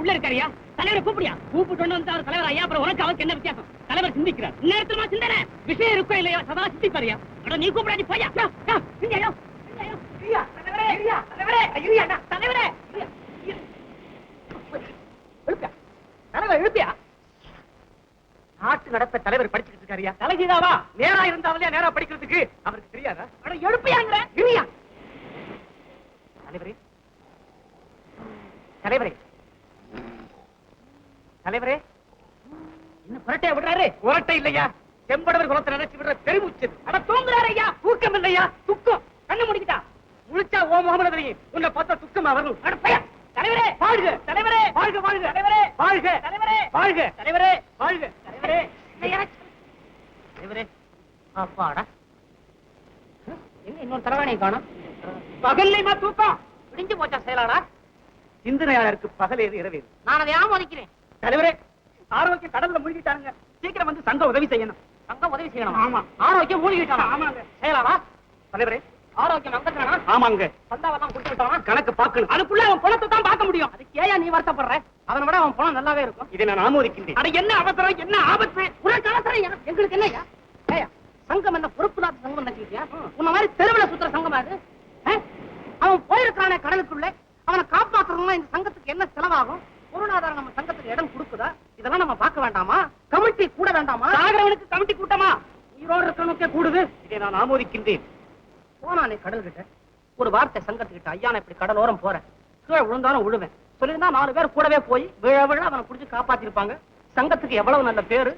உள்ள இருக்காரியா? தலைவரை கூப்பிடியா? கூப்பிட்டு வந்து அவர் தலைவர் ஐயா, அப்புறம் உனக்கு அவருக்கு என்ன வித்தியாசம்? தலைவர் சிந்திக்கிறார். நேரத்துல சிந்தனை விஷயம் இருக்கோ இல்லையோ சதா சிந்திப்பாரியா? நீ கூப்பிடாடி போயா. எழுப்பியா? நாட்டு நடத்த தலைவர் படிச்சுட்டு இருக்காரியா? தலைகீதாவா? நேரா இருந்தாவில்லையா நேரா படிக்கிறதுக்கு அவருக்கு தெரியாதா? எழுப்பியாங்கிற தலைவரே, தலைவரே, தலைவரே, என்ன புரட்டைய விடுறாரு? புரட்டை இல்லையா, செம்படவர் குலத்தை நினைச்சு விடுற பெருமுச்சு. அட தூங்குறாரு ஐயா, தூக்கம் இல்லையா, துக்கம். கண்ணு முடிக்கிட்டா முழிச்சா ஓ முகமது உன்னை பார்த்தா துக்கமா வரும். தலைவரே வாழ்க, தலைவரே வாழ்க, வாழ்க தலைவரே, வாழ்க தலைவரே, வாழ்க தலைவரே, வாழ்க தலைவரே, தலைவரே. அப்பாடா, என்ன இன்னொரு தலைவாணியை காணும்? பகல்லைமா தூக்கம் விடிஞ்சு போச்சா செயலாளா? சிந்தனையாளருக்கு பகலேது இரவேது. நான் அதை ஆமோதிக்கிறேன். தலைவரே, ஆரோக்கியம் கடல்ல மூழ்கிட்டாங்க, சீக்கிரம் வந்து சங்கம் உதவி செய்யணும். சங்கம் உதவி செய்யணும்? ஆமா. ஆரோக்கியம் மூழ்கிட்டானா? ஆமாங்க. செயலாளா? தலைவரே, ஆரோக்கியம் அங்கத்தானா? ஆமாங்க. சந்தாவெல்லாம் கொடுத்து விட்டானா? கணக்கு பார்க்கணும். அதுக்குள்ள அவன் பணத்தை தான் பார்க்க முடியும். அதுக்கு ஏன் நீ வருத்தப்படுற? அவனை விட அவன் பணம் நல்லாவே இருக்கும். இதை நான் ஆமோதிக்கின்றேன். அட என்ன அவசரம், என்ன ஆபத்து? உனக்கு அவசரம் எங்களுக்கு என்னையா? ஏயா, சங்கம் என்ன பொறுப்புலாத சங்கம் நினைச்சிட்டியா? உன்ன மாதிரி தெருவில் சுத்துற சங்கம் அது. அவன் போயிருக்கானே கடலுக்குள்ள, அவனை காப்பாத்துறதுனா இந்த சங்கத்துக்கு என்ன செலவாகும்? பொருளாதாரம் நம்ம சங்கத்துக்கு இடம் கொடுக்குதா? இதெல்லாம் நம்ம பார்க்க வேண்டாமா? கமிட்டி கூட வேண்டாமா? சாகரவனுக்கு கமிட்டி கூட்டமா? உயிரோடு இருக்கணுக்கே கூடுது. இதை நான் ஆமோதிக்கின்றேன். போனானே கடல் கிட்ட ஒரு வார்த்தை சங்கத்துக்கிட்ட, ஐயா நான் இப்படி கடலோரம் போறேன், கீழே விழுந்தாலும் விழுவேன் சொல்லியிருந்தா 4 பேர் கூடவே போய் விழ விழ அவனை குடிச்சு காப்பாத்திருப்பாங்க. சங்கத்துக்கு எவ்வளவு நல்ல பேரு.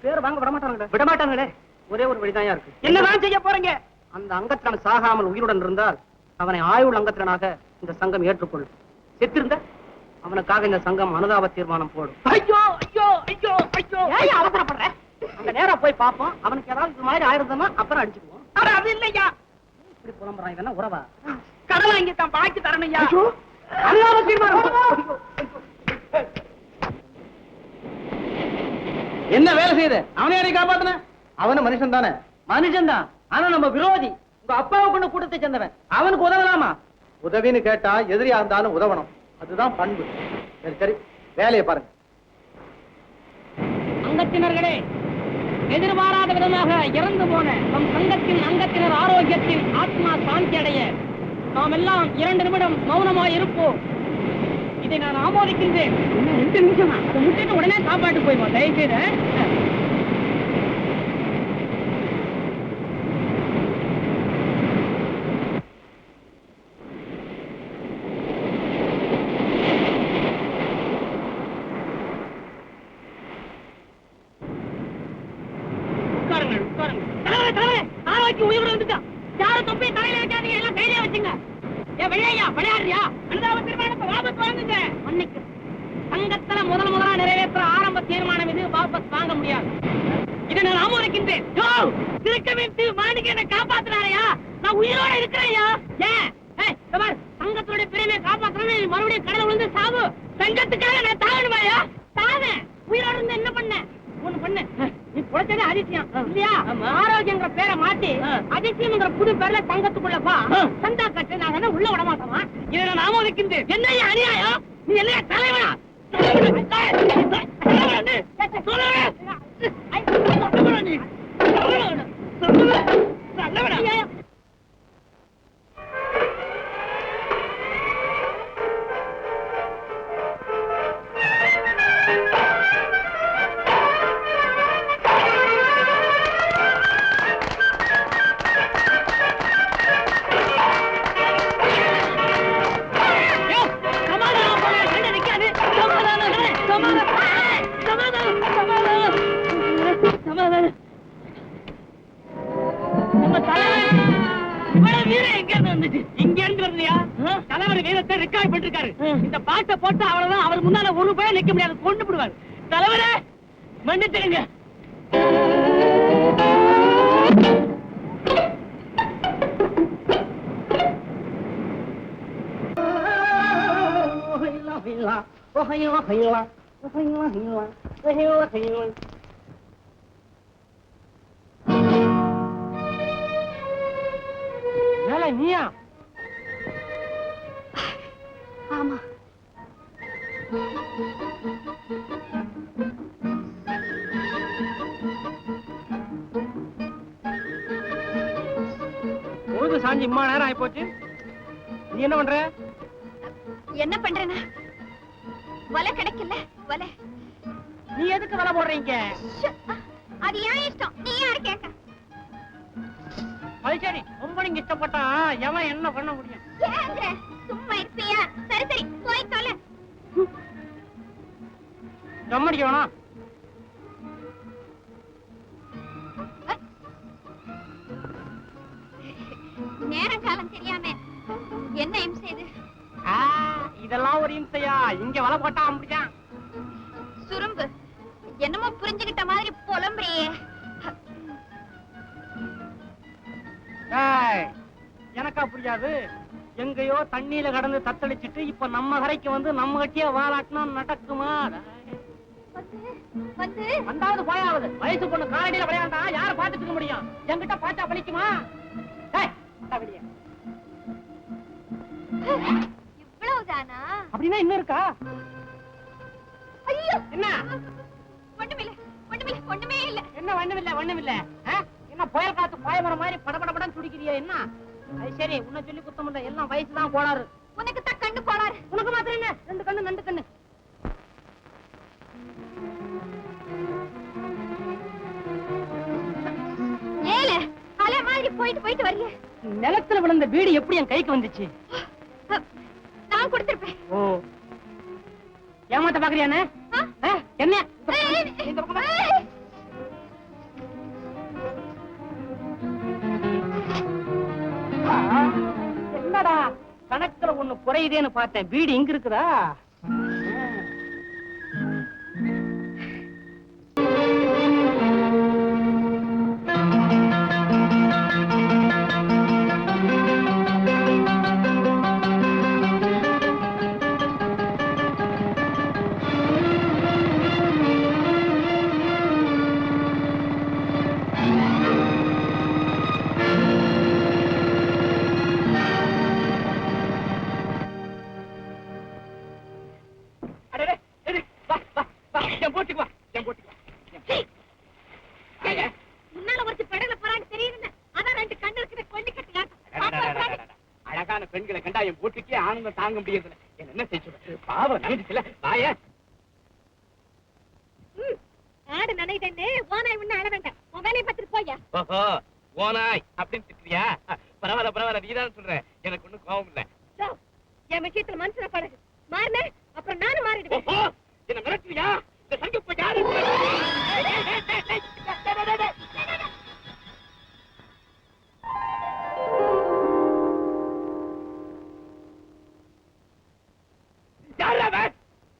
பேரு வாங்க விடமாட்டாங்களே, விடமாட்டாங்களே. ஒரே ஒரு வழிதான் இருக்கு. என்னதான் செய்ய போறீங்க? அந்த அங்கத்திரன் சாகாமல் உயிருடன் இருந்தால் அவனை ஆயுள் அங்கத்திரனாக இந்த சங்கம் ஏற்றுக்கொள்ளும். செத்திருந்த அவனுக்காக இந்த சங்கம் அனுதாப தீர்மானம் போடும். ஐயோ ஐயோ ஐயோ ஐயோ, ஏன் அவசரப்படுற? அந்த நேரம் போய் பார்ப்போம். அவனுக்கு ஏதாவது இது மாதிரி ஆயிருந்தோம்னா அப்புறம் அடிச்சுக்குவோம். அது இல்லையா, இப்படி புலம்புறான். இதெல்லாம் உறவா? கடலை இங்க தான் பாக்கி தரணையா? அனுதாப தீர்மானம். என்ன வேலை செய்யுது? அவனை யாரை காப்பாத்தின? அவனு மனுஷன் தானே? மனுஷன் தான், ஆனா நம்ம விரோதி. உங்க அப்பாவை கொண்டு கூட்டத்தை சேர்ந்தவன், அவனுக்கு உதவலாமா? உதவின்னு கேட்டா எதிரியா இருந்தாலும் உதவணும், அதுதான் பண்பு. சரி சரி, வேலையை பாருங்க. அங்கத்தினர்களே, எதிர்பாராத விதமாக இறந்து போன நம் சங்கத்தின் அங்கத்தினர் ஆரோக்கியத்தின் ஆத்மா சாந்தி அடைய நாம் எல்லாம் 2 நிமிடம் மௌனமாய் இருப்போம். இதை நான் ஆமோதிக்கின்றேன். 2 நிமிஷமா? அதை முடிச்சுட்டு உடனே சாப்பாட்டு போய்மா தயவுசெய்து. உயிரோடு வந்துட்டா யாரும் தொப்பி தலையில வைக்காதீங்க, எல்லாம் கையிலே வச்சுங்க. ஏன் விளையாடியா விளையாடுறியா? அனுதாப தீர்மானத்தை வாபஸ் வாங்குங்க. மன்னிக்கு, சங்கத்துல முதலா நிறைவேற்ற ஆரம்ப தீர்மானம் இது, வாபஸ் வாங்க முடியாது. இதை நான் ஆமோதிக்கின்றேன். மாணிக்க என்ன காப்பாத்தினாரையா? நான் உயிரோட இருக்கிறேயா? ஏன் சங்கத்தினுடைய பெருமையை காப்பாற்றணும், மறுபடியும் கடலை விழுந்து சாவு. சங்கத்துக்காக நான் தாழணுமாயா? தாவேன். உயிரோட இருந்து என்ன பண்ண? ஒண்ணு பண்ணு, நீ பொழைச்சதே அதிசயம் இல்லையா? ஆரோக்கியங்கிற பேரை மாத்தி அதிசயம்ங்கிற புது பேர்ல சங்கத்துக்குள்ள பா. சந்தா கட்டு நாங்க உள்ள விட மாட்டோமா? இதை நான் ஆமோதிக்கின்றேன். என்ன அநியாயம்? நீ என்ன தலைவனா? தலைவர் வீரத்தை ரெக்கார்ட் பண்ணிருக்காரு. இந்த பாட்டை போட்டு அவ்வளவுதான், அவர் முன்னால ஒரு ரூபாய் நிக்க முடியாது, கொண்டு விடுவார். தலைவரே மன்னிச்சிடுங்க. நீயா? ஆமா. பொழுது சாஞ்சி இம்மா நேரம் ஆயிப்போச்சு. நீ என்ன பண்ற? என்ன பண்றேன்னா வலை கிடைக்கல. வலை நீ எதுக்கு வலை போடுறீங்க? அது ஏன் இஷ்டம், நீ யாரு கேட்க? அது சரி, ரொம்ப நீங்க இஷ்டப்பட்டா எவன் என்ன பண்ண முடியும்? ஏங்க சும்மா இருப்பியா? சரி சரி போய் தொலை. ஜம்மடிக்க வேணாம். நேரம் காலம் தெரியாம என்ன இம்சை இது? இதெல்லாம் ஒரு இம்சையா? இங்க வலை போட்டா முடியும். சுரும்பு என்னமோ புரிஞ்சுகிட்ட மாதிரி புலம்புறியே. எனக்கா புரியாது? எங்கயோ தண்ணியில கடந்து தத்தளிச்சுட்டு இப்ப நம்ம கரைக்கு வந்து நம்ம கட்டிய வாலாட்டினா நடக்குமா? வந்தாவது போயாவது வயசு பொண்ணு காலடியில விளையாண்டா யார பாத்துட்டு இருக்க முடியும்? என்கிட்ட பாச்சா பலிக்குமா? இவ்வளவுதானா? அப்படின்னா இன்னும் இருக்கா? ஐயோ என்ன? ஒண்ணுமில்ல ஒண்ணுமில்ல ஒண்ணுமே இல்ல. என்ன ஒண்ணுமில்ல ஒண்ணுமில்ல? என்ன புயல் காத்து பாயமரம் மாதிரி படபடபடம் துடிக்கிறியா? என்ன அது சரி, உன்னை சொல்லி குத்தம் இல்ல, எல்லாம் வயசுதான் கோளாறு. உனக்கு தான் கண்ணு கோளாறு. உனக்கு மாத்திரம் என்ன? ரெண்டு கண்ணு நண்டு கண்ணு. ஏல அலை மாதிரி போயிட்டு போயிட்டு வர்றிய. நிலத்துல விழுந்த வீடு எப்படி என் கைக்கு வந்துச்சு? நான் கொடுத்திருப்பேன். ஓ, ஏமாத்த பாக்குறியானே? என்ன இந்த பக்கமா? என்னடா கணக்குல ஒண்ணு குறையுதேன்னு பார்த்தேன். வீடு எங்க இருக்குதா? அழகான பெண்களை கண்டா என் போட்டுக்கே ஆனந்தம் தாங்க முடியல. என்ன செய்ய பாவம் நினைச்சுல வாய. ஆடு நனைதன்னு ஓனாய் ஒண்ணு அழ வேண்டாம். உன் வேலையை பார்த்துட்டு போயா. ஓஹோ, ஓனாய் அப்படின்னு திட்டுறியா? பரவாயில்ல பரவாயில்ல, நீதான் சொல்ற. எனக்கு ஒண்ணும் கோபம் இல்ல. என் விஷயத்துல மனசுல பழகு. மாறின அப்புறம் நானும் மாறிடுவேன். ஓஹோ, என்ன மிரட்டுறியா? இந்த சங்கப்ப யாரு?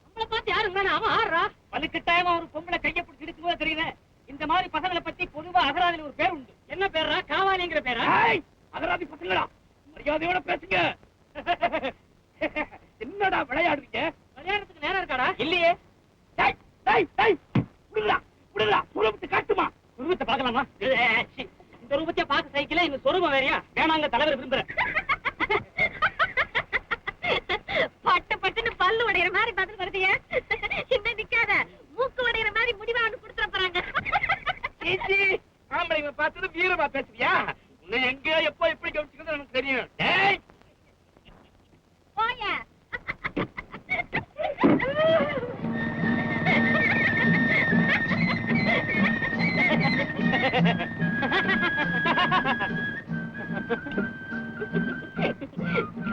நம்மளை பார்த்து யாருங்க? அவன் ஆடுறா வலுக்கட்டாயமா ஒரு பொம்பளை கையை பிடிச்சி இழுக்கும்போது தெரியுது. இந்த மாதிரி பசங்களை பத்தி பொதுவா அகராதில ஒரு பேர் உண்டு. என்ன பேரா? காவாலிங்கிற பேரா? அகராதி பசங்களா, மரியாதையோட பேசுங்க. என்னடா விளையாடுறீங்க? விளையாடுறதுக்கு நேரம் இருக்காடா? இல்லையே. சுரூபத்தை காட்டுமா? சுரூபத்தை பார்க்கலாமா? இந்த ரூபத்தை பார்க்க சைக்கிள இந்த சொரூபம் வேறையா? வேணாங்க, தலைவர் விரும்புறேன். பட்டு பட்டுன்னு பல்லு உடையிற மாதிரி பதில் வருதிய. இன்னும் நிக்காத, மூக்கு உடையிற மாதிரி முடிவான்னு கொடுத்துட போறாங்க. ஆம்பளைங்க பார்த்தது வீரமா பேசுறியா? உன்னை எங்க எப்போ எப்படி கவனிச்சுக்கிறது எனக்கு தெரியும். போய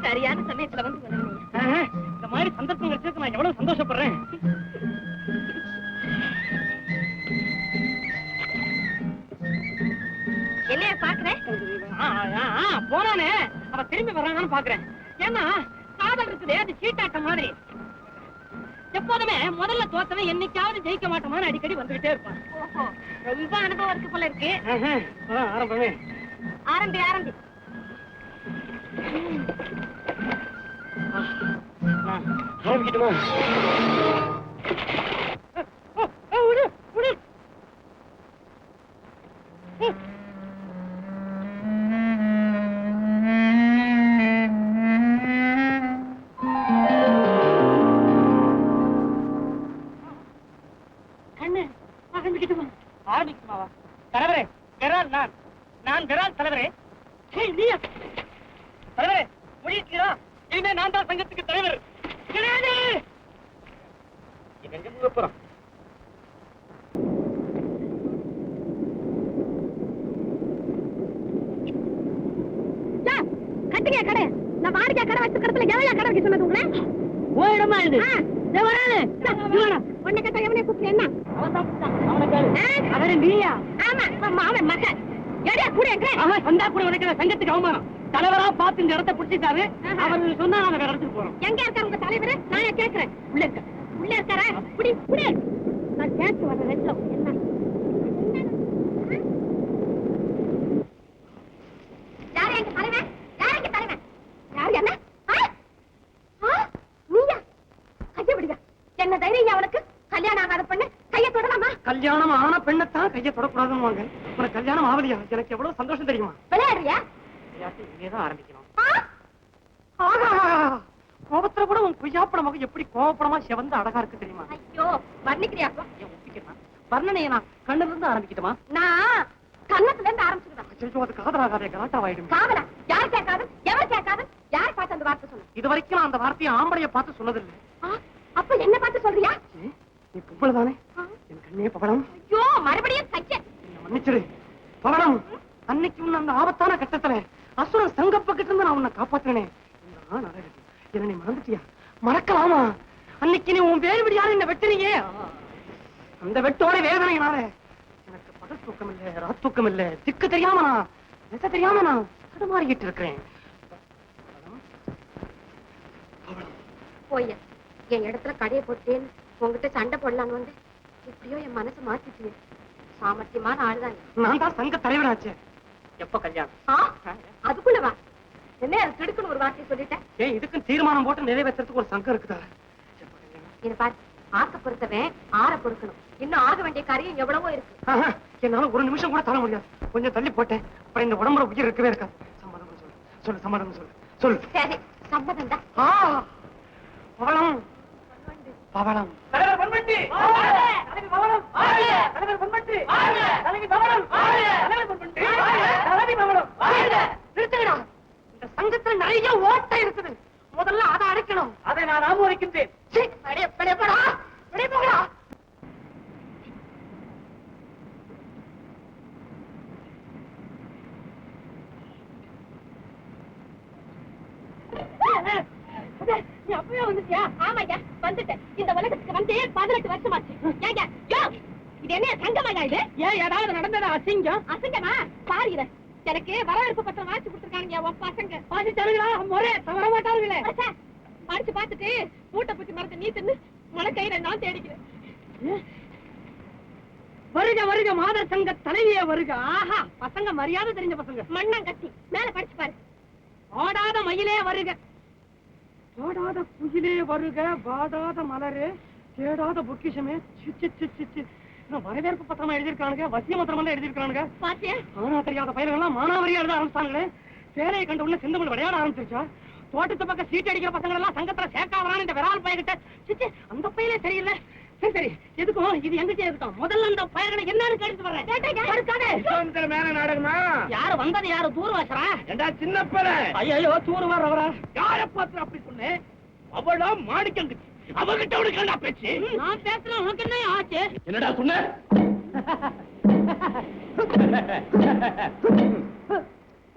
சரியான சமயத்துல வந்து உதவுனீங்க. இந்த மாதிரி சந்தர்ப்பம் கிடைச்சதுக்கு நான் எவ்வளவு சந்தோஷப்படுறேன். என்னைய பாக்குறேன்? போறானே, அவ திரும்பி வர்றாங்கன்னு பாக்குறேன். ஏன்னா காதல் இருக்குது, அது சீட்டாட்டம் மாதிரி. எப்போதுமே முதல்ல தோத்தவன் என்னைக்காவது ஜெயிக்க மாட்டோமான்னு அடிக்கடி வந்துகிட்டே இருப்பான். ஓஹோ, ரொம்ப அனுபவம் இருக்கு போல இருக்கு. ஆரம்பமே ஆரம்பி ஆரம்பி. ஆரம்பிக்கிட்டுமா? நான் விரால் தலைவரே. நீயா தலைவரே? முடிக்கிறா? இனிமே நான் தான் சங்கத்துக்கு தலைவர். கிடையாது. எங்க மூவ போறோம்? கட்டுங்க கடை. நான் வாடிக்கை கடை வச்சு கடத்துல எவ்வளவு கடை வைக்க சொன்னது உங்களை? ஓடமா இது. உன்னை கட்ட எவனே கூப்பிட்டு என்ன? அவரு நீயா? ஆமா, அவன் மகன். எடியா கூட வந்தா கூட உனக்கு சங்கத்துக்கு அவமானம். தலைவரா பார்த்து இந்த இடத்தை பிடிச்சிட்டாரு. அவர் சொன்னா நாங்க வேற இடத்துக்கு போறோம். எங்க இருக்காரு உங்க தலைவர்? நான் கேட்கிறேன். உள்ள இருக்காரா? புடி புடி. நான் கேட்டு வர ரெட்ல என்ன? யார் எங்க தலைவர்? யார் எங்க தலைவர்? யார் என்ன? நீயா? கைய விடுங்க. என்ன தைரியம் அவனுக்கு? கல்யாணம் ஆகாத பொண்ணு கைய தொடலாமா? கல்யாணம் ஆன பெண்ணைத்தான் கையை தொடக்கூடாதுன்னு வாங்க. உனக்கு கல்யாணம் ஆவலியா? எனக்கு எவ்வளவு சந்தோஷம் தெரியுமா? விளையாடுறியா? இங்கேதான் ஆரம்பிக்கணும். கோபத்துல கூட உன் குய்யாப்படமாக எப்படி கோபப்படமா செவந்து அழகா இருக்கு தெரியுமா? ஐயோ, வர்ணிக்கிறியா? ஒப்பிக்கிறேன். வர்ணனையை நான் கண்ணுல இருந்து ஆரம்பிக்கட்டுமா? நான் கன்னத்துல இருந்து ஆரம்பிச்சுடுவேன். ஐயோ, அது காதலாகாதே, கலாட்டாவாயிடும். காதலா? யார் கேட்காது? எவர் கேட்காது? யார் பார்த்து அந்த வார்த்தை சொன்ன? இது வரைக்கும் நான் அந்த வார்த்தையை ஆம்பளைய பார்த்து சொன்னதில்லை. அப்ப என்ன பார்த்து சொல்றியா? நீ பொம்பளை தானே? என் கண்ணே பவனம். ஐயோ, மறுபடியும் கைய மன்னிச்சிரு பவனம். அன்னைக்கு உன்ன அந்த ஆபத்தான கட்டத்துல அசுரன் சங்கப்பக்கிட்டு இருந்து நான் உன்னை காப்பாத்தினேன். என்ன நீ மறந்துட்டியா? மறக்கலாமா? அன்னைக்கு நீ உன் வேறு விடியாரு என்ன வெட்டினியே. அந்த வெட்டோட வேதனையினால எனக்கு பகல் தூக்கம் இல்ல, ராத் தூக்கம் இல்ல, திக்கு தெரியாம நான் திசை தெரியாம நான் தடுமாறிக்கிட்டு இருக்கிறேன். போய் என் இடத்துல கடையை போட்டேன்னு உங்ககிட்ட சண்டை போடலான்னு வந்து எப்படியோ என் மனசு மாத்திட்டு சாமர்த்தியமான ஆளுதான். நான் தான் சங்க தலைவராச்சே. எப்ப கல்யாணம்? அதுக்குள்ளவா? என்ன அது திடுக்குன்னு ஒரு வார்த்தை சொல்லிட்டேன். ஏன் இதுக்கு தீர்மானம் போட்டு நிறைவேற்றத்துக்கு ஒரு சங்கம் இருக்குதா? இது பாரு, ஆக்க பொறுத்தவன் ஆற பொறுக்கணும். இன்னும் ஆக வேண்டிய காரியம் எவ்வளவோ இருக்கு. என்னால ஒரு நிமிஷம் கூட தர முடியாது. கொஞ்சம் தள்ளி போட்டேன். அப்புறம் இந்த உடம்புல உயிர் இருக்கவே இருக்காது. சம்மதம் சொல்லு, சொல்லு, சம்மதம் சொல்லு, சொல்லு. சரி, சம்மதம் தான். பவளம் பவளம். தலைவர் பொன்வண்டி. தலைவி பவளம். தலைவர் பொன்வண்டி. தலைவி பவளம். தலைவர் பொன்வண்டி. தலைவி பவளம். நிறுத்துங்கடா. இந்த சங்கத்துல நிறைய ஓட்டை இருக்குது. முதல்ல அதை அடைக்கணும். அதை நான் ஆமோதிக்கின்றேன். நீ அப்பவே வந்துட்டியா? ஆமாய்யா, வந்துட்டேன். இந்த உலகத்துக்கு வந்து 18 வருஷமாச்சு. ஏங்க, யோ, இது என்ன சங்கமாயா இது? ஏன் ஏதாவது நடந்ததா அசிங்கம்? அசிங்கமா? பாருங்க, எனக்கு வரவேற்பு பத்திரம் வாசி கொடுத்துருக்காங்க உன் பசங்க. பாசிட்டாருங்களா? முறை தவற மாட்டாருங்களே. படிச்சு பார்த்துட்டு மூட்டை பூச்சி மரத்தை நீ தின்னு மனக்கயிறை நான் தேடிக்கிறேன். வருக வருக மாதர் சங்க தலைவியே வருக. ஆஹா, பசங்க மரியாதை தெரிஞ்ச பசங்க. மண்ணாங்கட்டி மேல படிச்சு பாரு. ஓடாத மயிலே வருக, ஓடாத குயிலே வருக, வாடாத மலரே, தேடாத பொக்கிஷமே. வரவேற்பு பத்திரமா எழுதியிருக்கானுங்க, வசிய மந்திரம் எல்லாம் எழுதியிருக்கானுங்க. பாத்தியா? ஆனா தெரியாத பயிர்கள்லாம் மானாவரியா எழுத ஆரம்பிச்சாங்களே. சேலையை கண்ட உள்ள செந்தமிழ் விளையாட ஆரம்பிச்சிருச்சா? தோட்டத்து பக்கம் சீட்டு அடிக்கிற பசங்க எல்லாம் சங்கத்துல சேர்க்காவறான்னு இந்த விரால் பயிர்கிட்ட. சிச்சி, அந்த பயிலே சரியில்லை. சரி சரி, எதுக்கும் இது எங்கிட்டே இருக்கட்டும். முதல்ல அந்த பயிர்களை என்னன்னு கேட்டு வர்றேன். மேல நாடகமா? யாரு வந்தது? யாரு தூர்வாசரா? ஏண்டா சின்ன பையல? ஐயோ, தூர்வார் அவரா? யார பார்த்து அப்படி சொன்னேன்? அவளா மாணிக்கங்க. அவகிட்ட உனக்கு என்ன பேச்சு? நான் பேசுறேன், உனக்கு என்ன ஆச்சு? என்னடா சொன்ன?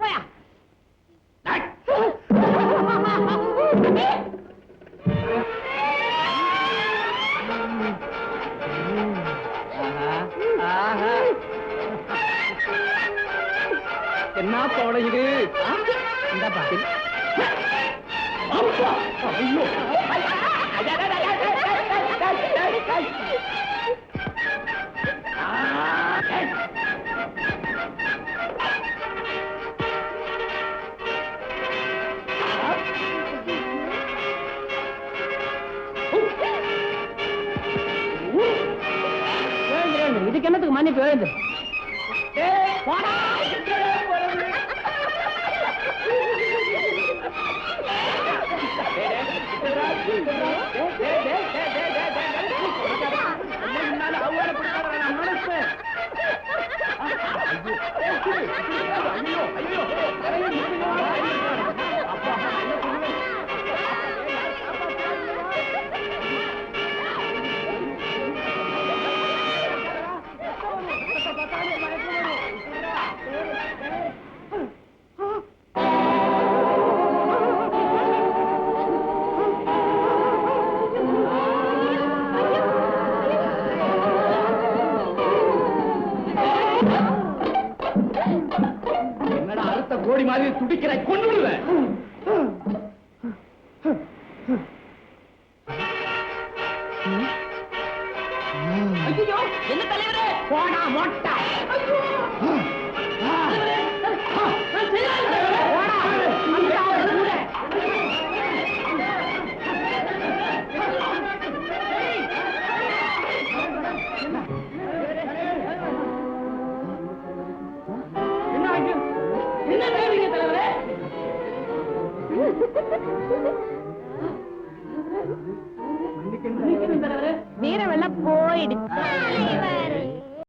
போயா. என்ன தோட இது? இந்த பாட்டில் ஐயோ, இதுக்கு என்னத்துக்கு மன்னிப்பு எழுந்து? என்னடா அறுத்த கோடி மாதிரி துடிக்கிற கொண்டு விடுவேன். என்ன தலைவரே போனா மொட்டை என்ன தேவைங்க தலைவரே? வீரம் எல்லாம் போயிடுச்சு.